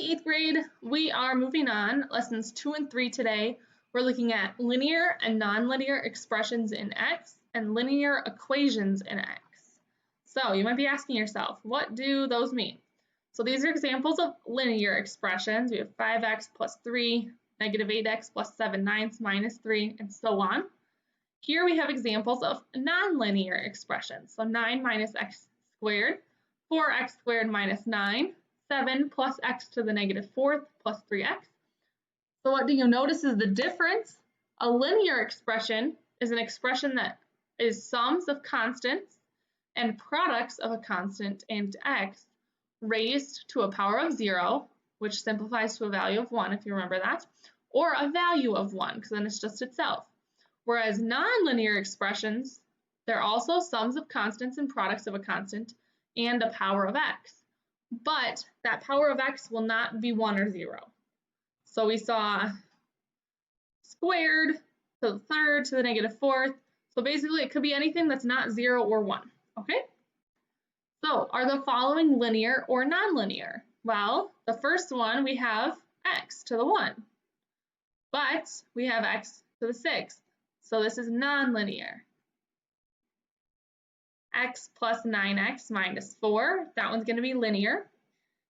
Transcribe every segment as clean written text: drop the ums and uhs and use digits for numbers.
Hey, 8th grade, we are moving on. Lessons 2 and 3 today. We're looking at linear and nonlinear expressions in X and linear equations in X. So you might be asking yourself, what do those mean? So these are examples of linear expressions. We have 5x plus 3, negative 8x plus 7/9 minus 3, and so on. Here we have examples of nonlinear expressions. So 9 minus x squared, 4x squared minus 9, 7 plus x to the negative 4th plus 3x. So what do you notice is the difference? A linear expression is an expression that is sums of constants and products of a constant and x raised to a power of 0, which simplifies to a value of 1 if you remember that, or a value of 1 because then it's just itself. Whereas nonlinear expressions, they're also sums of constants and products of a constant and a power of x. But that power of x will not be 1 or 0. So we saw squared to the 3rd to the negative 4th. So basically it could be anything that's not 0 or 1, okay? So are the following linear or nonlinear? Well, the first one we have x to the 1, but we have x to the 6th. So this is nonlinear. X plus 9x minus 4, that one's going to be linear.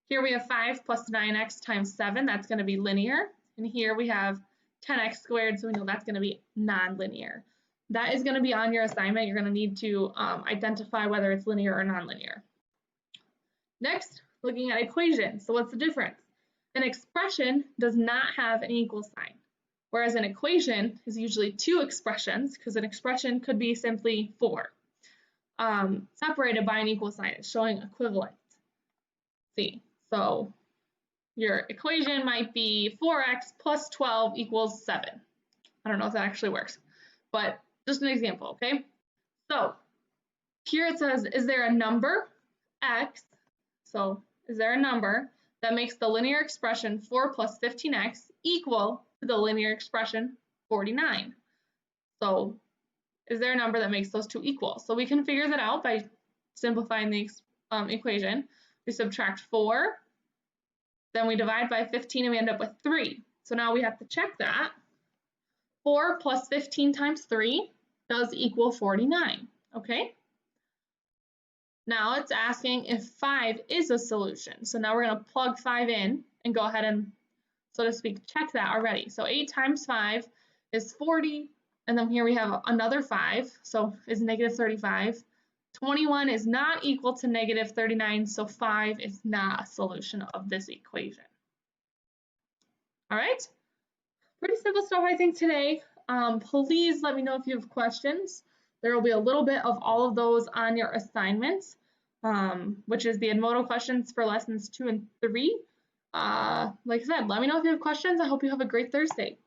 Here we have 5 plus 9x times 7, that's going to be linear. And here we have 10x squared, so we know that's going to be nonlinear. That is going to be on your assignment. You're going to need to identify whether it's linear or nonlinear. Next, looking at equations. So what's the difference? An expression does not have an equal sign, whereas an equation is usually two expressions, because an expression could be simply 4. Separated by an equal sign. It's showing equivalence. See, so your equation might be 4x plus 12 equals 7. I don't know if that actually works, but just an example, okay? So here it says, is there a number, x, so is there a number that makes the linear expression 4 plus 15x equal to the linear expression 49? So is there a number that makes those two equal? So we can figure that out by simplifying the equation. We subtract 4, then we divide by 15 and we end up with 3. So now we have to check that. 4 plus 15 times 3 does equal 49, okay? Now it's asking if 5 is a solution. So now we're going to plug 5 in and go ahead and, so to speak, check that already. So 8 times 5 is 40. And then here we have another 5, so is negative 35. 21 is not equal to negative 39, so 5 is not a solution of this equation. All right, pretty simple stuff I think today. Please let me know if you have questions. There will be a little bit of all of those on your assignments, which is the Edmodo questions for lessons 2 and 3. Like I said, let me know if you have questions. I hope you have a great Thursday.